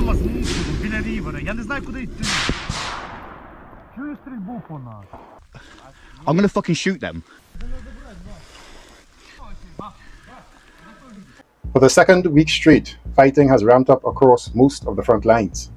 Мама з мусором, біля рівера. Я не знаю, куди йти. Чую стрільбу по нас. I'm gonna fucking shoot them. For the second week straight, fighting has ramped up across most of the front lines.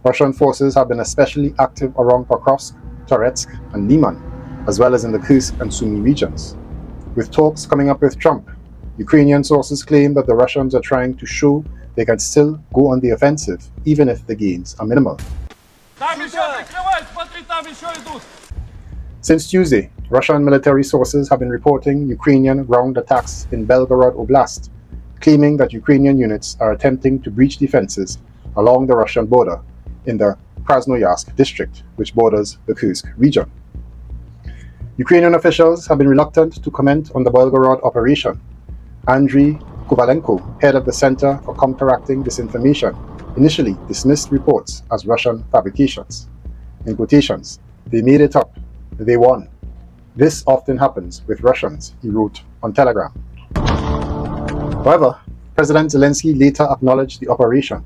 Russian forces have been especially active around Pokrovsk, Toretsk, and Lyman, as well as in the Kursk and Sumy regions. With talks coming up with Trump, Ukrainian sources claim that the Russians are trying to show they can still go on the offensive, even if the gains are minimal. Since Tuesday, Russian military sources have been reporting Ukrainian ground attacks in Belgorod Oblast, claiming that Ukrainian units are attempting to breach defenses along the Russian border in the Krasnoyarsk district, which borders the Kursk region. Ukrainian officials have been reluctant to comment on the Belgorod operation. Andriy Kovalenko, head of the Center for Counteracting Disinformation, initially dismissed reports as Russian fabrications. In quotations, "They made it up. They won. This often happens with Russians," he wrote on Telegram. However, President Zelensky later acknowledged the operation,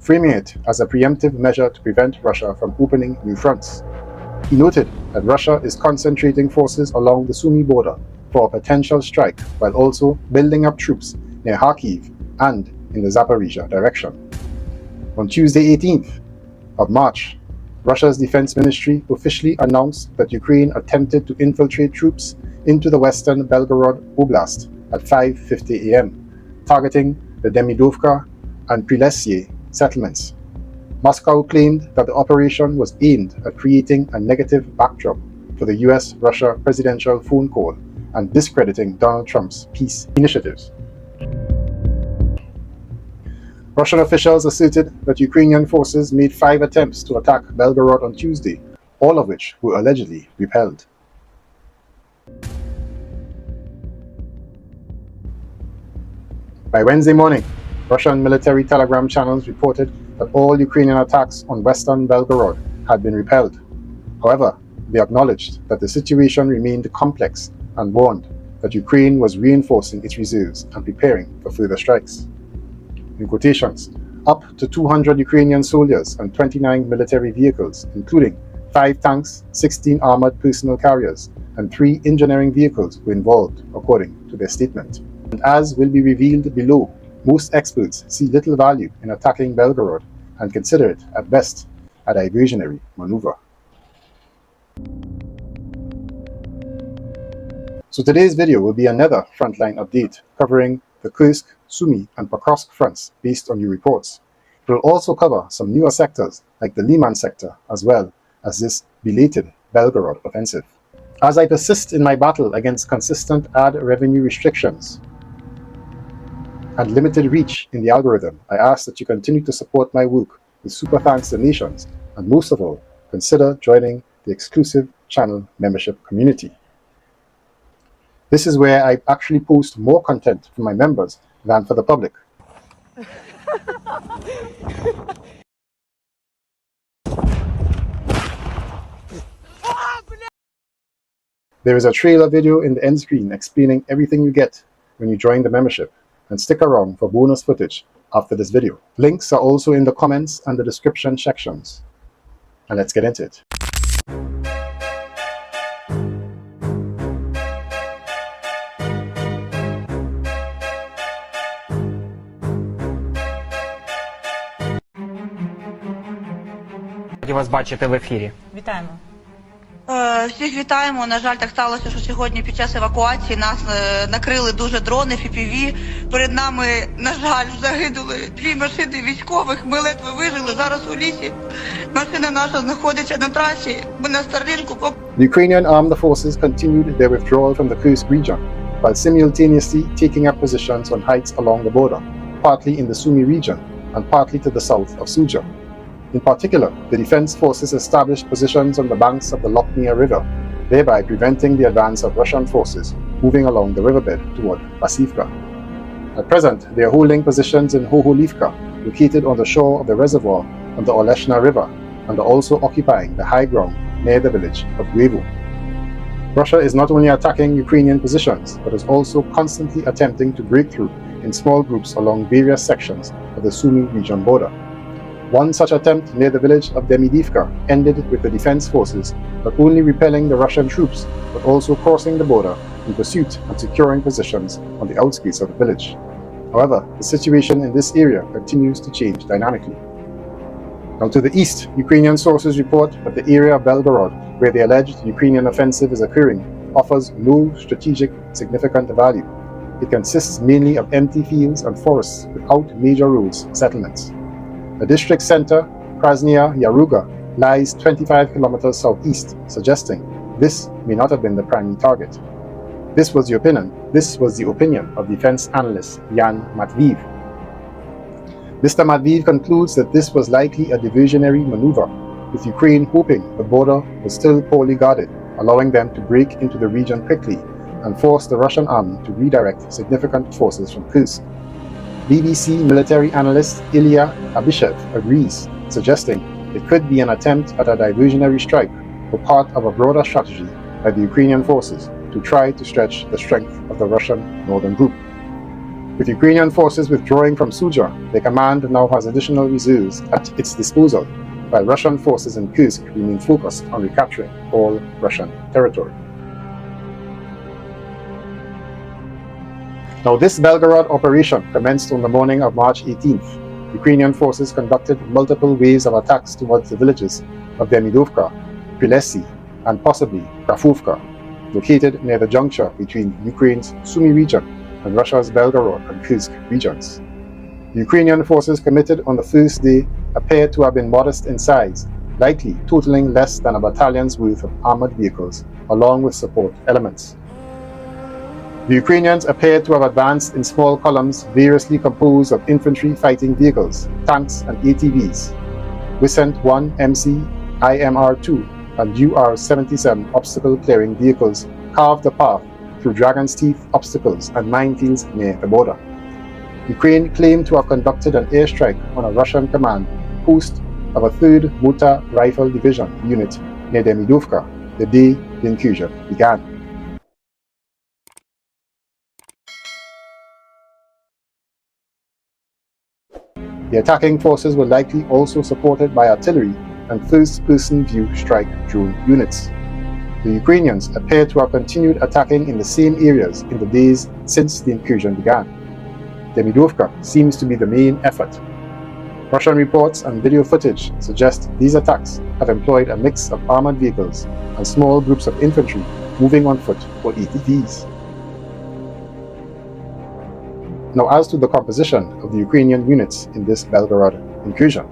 framing it as a preemptive measure to prevent Russia from opening new fronts. He noted that Russia is concentrating forces along the Sumy border for a potential strike, while also building up troops near Kharkiv and in the Zaporizhia direction. On Tuesday 18th of March, Russia's defense ministry officially announced that Ukraine attempted to infiltrate troops into the western Belgorod Oblast at 5:50 a.m., targeting the Demidovka and Prilesye settlements. Moscow claimed that the operation was aimed at creating a negative backdrop for the US-Russia presidential phone call and discrediting Donald Trump's peace initiatives. Russian officials asserted that Ukrainian forces made 5 attempts to attack Belgorod on Tuesday, all of which were allegedly repelled. By Wednesday morning, Russian military telegram channels reported that all Ukrainian attacks on western Belgorod had been repelled. However, they acknowledged that the situation remained complex and warned that Ukraine was reinforcing its reserves and preparing for further strikes. In quotations, up to 200 Ukrainian soldiers and 29 military vehicles, including 5 tanks, 16 armored personnel carriers, and 3 engineering vehicles were involved, according to their statement. And as will be revealed below, most experts see little value in attacking Belgorod and consider it, at best, a diversionary maneuver. So today's video will be another frontline update covering the Kursk, Sumy, and Pokrovsk fronts based on your reports. It will also cover some newer sectors like the Lyman sector, as well as this belated Belgorod offensive. As I persist in my battle against consistent ad revenue restrictions and limited reach in the algorithm, I ask that you continue to support my work with super thanks donations, and most of all, consider joining the exclusive channel membership community. This is where I actually post more content for my members than for the public. There is a trailer video in the end screen explaining everything you get when you join the membership, and stick around for bonus footage after this video. Links are also in the comments and the description sections. And let's get into it. Раді вас бачити в ефірі. Вітаємо. Всіх вітаємо. На жаль, так сталося, що сьогодні під час евакуації нас накрили дуже дрони, FPV. Перед нами, на жаль, загинули 2 машини військових. Ми ледве вижили. Зараз у лісі. Машина наша знаходиться на трасі. Ми на Старлінку. The Ukrainian armed forces continued their withdrawal from the Kursk region, while simultaneously taking up positions on heights along the border, partly in the Sumy region and partly to the south of Suja. In particular, the defense forces established positions on the banks of the Loknia River, thereby preventing the advance of Russian forces moving along the riverbed toward Basivka. At present, they are holding positions in Hoholivka, located on the shore of the reservoir on the Oleshna River, and are also occupying the high ground near the village of Guevo. Russia is not only attacking Ukrainian positions, but is also constantly attempting to break through in small groups along various sections of the Sumy region border. One such attempt near the village of Demidivka ended with the defense forces not only repelling the Russian troops, but also crossing the border in pursuit and securing positions on the outskirts of the village. However, the situation in this area continues to change dynamically. Now to the east, Ukrainian sources report that the area of Belgorod, where the alleged Ukrainian offensive is occurring, offers no strategic significant value. It consists mainly of empty fields and forests without major roads or settlements. The district center, Krasnaya Yaruga, lies 25 kilometers southeast, suggesting this may not have been the primary target. This was the opinion of defense analyst Yan Matviv. Mr. Matviv concludes that this was likely a diversionary maneuver, with Ukraine hoping the border was still poorly guarded, allowing them to break into the region quickly and force the Russian army to redirect significant forces from Kursk. BBC military analyst Ilya Abishev agrees, suggesting it could be an attempt at a diversionary strike or part of a broader strategy by the Ukrainian forces to try to stretch the strength of the Russian northern group. With Ukrainian forces withdrawing from Suja, their command now has additional reserves at its disposal, while Russian forces in Kursk remain focused on recapturing all Russian territory. Now, this Belgorod operation commenced on the morning of March 18th. Ukrainian forces conducted multiple waves of attacks towards the villages of Demidovka, Prilesi, and possibly Rafovka, located near the juncture between Ukraine's Sumy region and Russia's Belgorod and Kursk regions. The Ukrainian forces committed on the first day appeared to have been modest in size, likely totaling less than a battalion's worth of armored vehicles, along with support elements. The Ukrainians appeared to have advanced in small columns variously composed of infantry fighting vehicles, tanks and ATVs. Wissent 1 MC, IMR-2 and UR-77 obstacle-clearing vehicles carved the path through Dragon's Teeth obstacles and minefields near the border. Ukraine claimed to have conducted an airstrike on a Russian command post of a 3rd Motor Rifle Division unit near Demidovka the day the incursion began. The attacking forces were likely also supported by artillery and first-person view strike drone units. The Ukrainians appear to have continued attacking in the same areas in the days since the incursion began. Demidovka seems to be the main effort. Russian reports and video footage suggest these attacks have employed a mix of armored vehicles and small groups of infantry moving on foot or ATVs. Now, as to the composition of the Ukrainian units in this Belgorod incursion.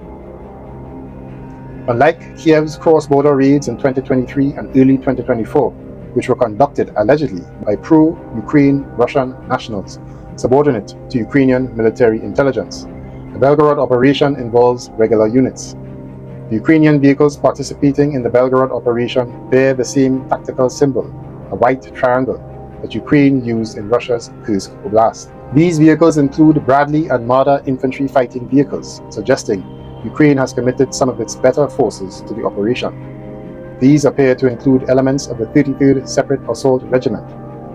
Unlike Kiev's cross-border raids in 2023 and early 2024, which were conducted allegedly by pro-Ukraine Russian nationals subordinate to Ukrainian military intelligence, the Belgorod operation involves regular units. The Ukrainian vehicles participating in the Belgorod operation bear the same tactical symbol, a white triangle, that Ukraine used in Russia's Kursk Oblast. These vehicles include Bradley and Marder infantry fighting vehicles, suggesting Ukraine has committed some of its better forces to the operation. These appear to include elements of the 33rd Separate Assault Regiment,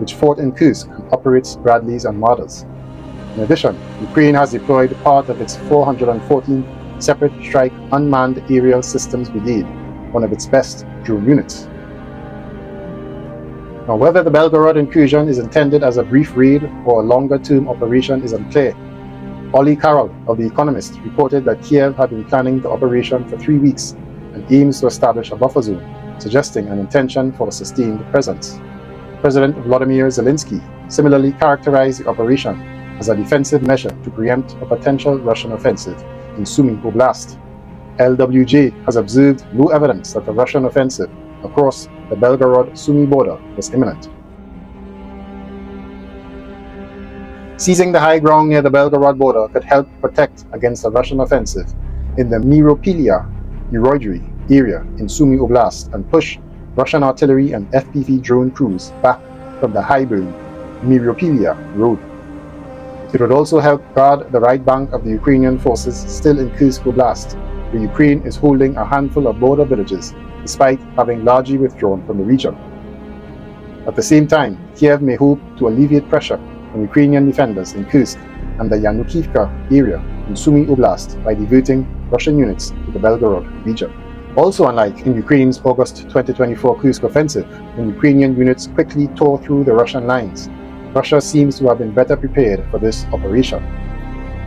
which fought in Kursk and operates Bradleys and Marders. In addition, Ukraine has deployed part of its 414th Separate Strike Unmanned Aerial Systems Brigade, one of its best drone units. Now, whether the Belgorod incursion is intended as a brief raid or a longer-term operation is unclear. Ollie Carroll of The Economist reported that Kiev had been planning the operation for 3 weeks and aims to establish a buffer zone, suggesting an intention for a sustained presence. President Volodymyr Zelensky similarly characterized the operation as a defensive measure to preempt a potential Russian offensive in Sumy Oblast. LWJ has observed no evidence that a Russian offensive across the Belgorod-Sumy border was imminent. Seizing the high ground near the Belgorod border could help protect against a Russian offensive in the Myropilya Uroidry area in Sumy Oblast and push Russian artillery and FPV drone crews back from the high-burn Myropilya road. It would also help guard the right bank of the Ukrainian forces still in Kursk Oblast, where Ukraine is holding a handful of border villages despite having largely withdrawn from the region. At the same time, Kiev may hope to alleviate pressure on Ukrainian defenders in Kursk and the Yanukivka area in Sumy Oblast by diverting Russian units to the Belgorod region. Also unlike in Ukraine's August 2024 Kursk offensive, when Ukrainian units quickly tore through the Russian lines, Russia seems to have been better prepared for this operation.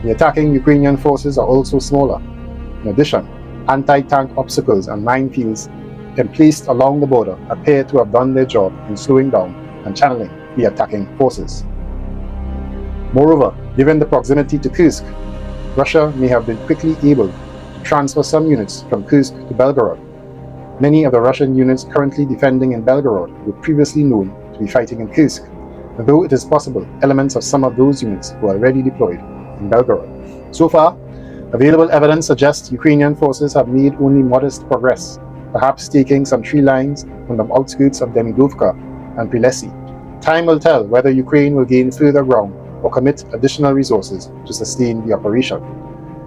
The attacking Ukrainian forces are also smaller. In addition, anti-tank obstacles and minefields placed along the border appear to have done their job in slowing down and channeling the attacking forces. Moreover, given the proximity to Kursk, Russia may have been quickly able to transfer some units from Kursk to Belgorod. Many of the Russian units currently defending in Belgorod were previously known to be fighting in Kursk, though it is possible elements of some of those units were already deployed in Belgorod. So far, available evidence suggests Ukrainian forces have made only modest progress, perhaps taking some tree lines on the outskirts of Demidovka and Prilesi. Time will tell whether Ukraine will gain further ground or commit additional resources to sustain the operation.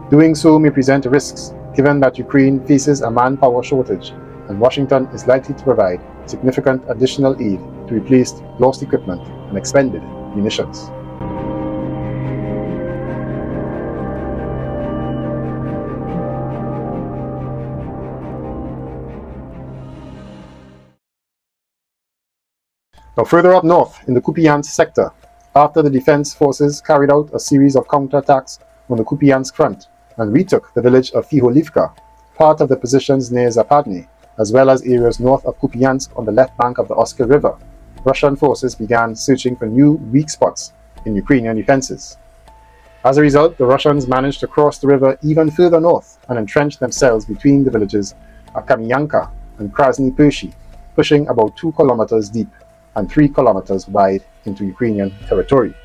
Doing so may present risks, given that Ukraine faces a manpower shortage and Washington is likely to provide significant additional aid to replace lost equipment and expended munitions. Now further up north in the Kupyansk sector, after the defense forces carried out a series of counterattacks on the Kupyansk front and retook the village of Fiholivka, part of the positions near Zapadny, as well as areas north of Kupyansk on the left bank of the Oskil River, Russian forces began searching for new weak spots in Ukrainian defenses. As a result, the Russians managed to cross the river even further north and entrench themselves between the villages of Kamyanka and Krasny Pershi, pushing about 2 kilometers deep and 3 kilometers wide into Ukrainian territory.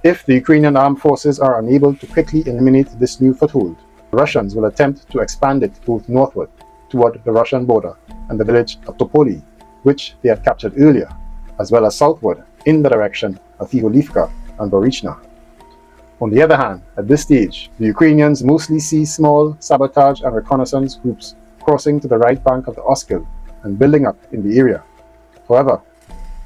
If the Ukrainian armed forces are unable to quickly eliminate this new foothold, the Russians will attempt to expand it both northward toward the Russian border and the village of Topoli, which they had captured earlier, as well as southward in the direction of Fiholivka and Borichna. On the other hand, at this stage, the Ukrainians mostly see small sabotage and reconnaissance groups crossing to the right bank of the Oskil and building up in the area. However,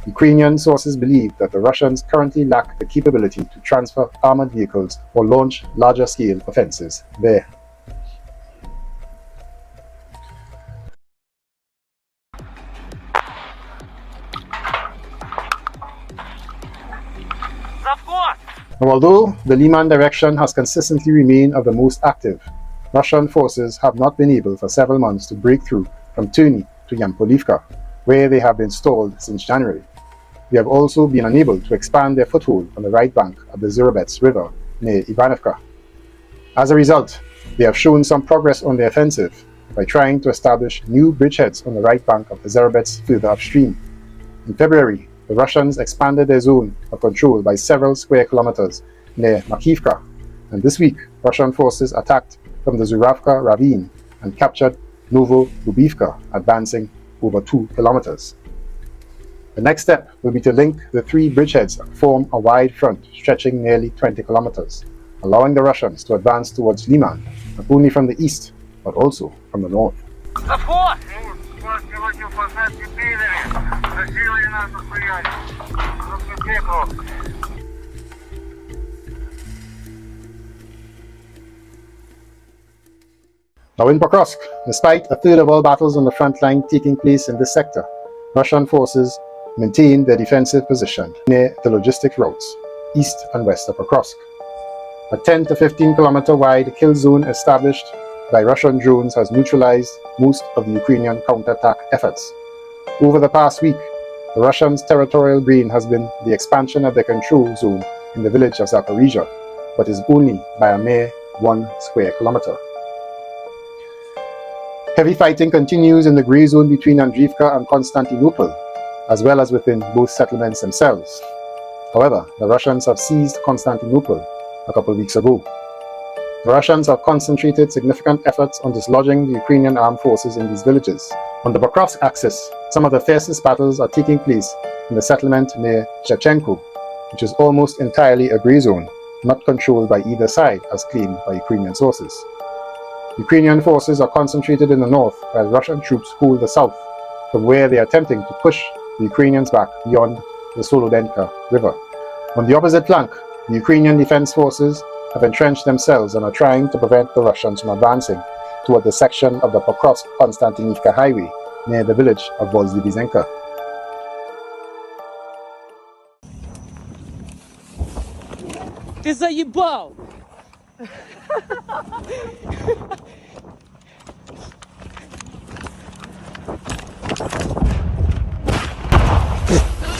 Ukrainian sources believe that the Russians currently lack the capability to transfer armored vehicles or launch larger-scale offensives there. Now, although the Lyman direction has consistently remained of the most active, Russian forces have not been able for several months to break through from Terny to Yampolivka, where they have been stalled since January. They have also been unable to expand their foothold on the right bank of the Zerobets River near Ivanovka. As a result, they have shown some progress on the offensive by trying to establish new bridgeheads on the right bank of the Zerobets further upstream. In February, the Russians expanded their zone of control by several square kilometers near Makivka, and this week Russian forces attacked from the Zuravka ravine and captured Novo-Lubivka, advancing over 2 kilometers. The next step will be to link the 3 bridgeheads and form a wide front stretching nearly 20 kilometers, allowing the Russians to advance towards Lyman, not only from the east, but also from the north. Now in Pokrovsk, despite a third of all battles on the front line taking place in this sector, Russian forces maintained their defensive position near the logistic routes, east and west of Pokrovsk. A 10 to 15 kilometer wide kill zone established by Russian drones has neutralized most of the Ukrainian counterattack efforts. Over the past week, the Russians' territorial gain has been the expansion of their control zone in the village of Zaporizhia, but is only by a mere 1 square kilometer. Heavy fighting continues in the grey zone between Andriivka and Constantinople, as well as within both settlements themselves. However, the Russians have seized Constantinople a couple of weeks ago. The Russians have concentrated significant efforts on dislodging the Ukrainian armed forces in these villages. On the Pokrovsk axis, some of the fiercest battles are taking place in the settlement near Shevchenko, which is almost entirely a grey zone, not controlled by either side as claimed by Ukrainian sources. Ukrainian forces are concentrated in the north, while Russian troops hold the south, from where they are attempting to push the Ukrainians back beyond the Solodenka River. On the opposite flank, the Ukrainian defense forces have entrenched themselves and are trying to prevent the Russians from advancing toward the section of the Pokrovsk-Konstantinivka highway near the village of Vozdivizhenka. Ты заебал!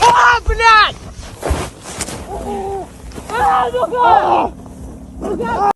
А, блядь!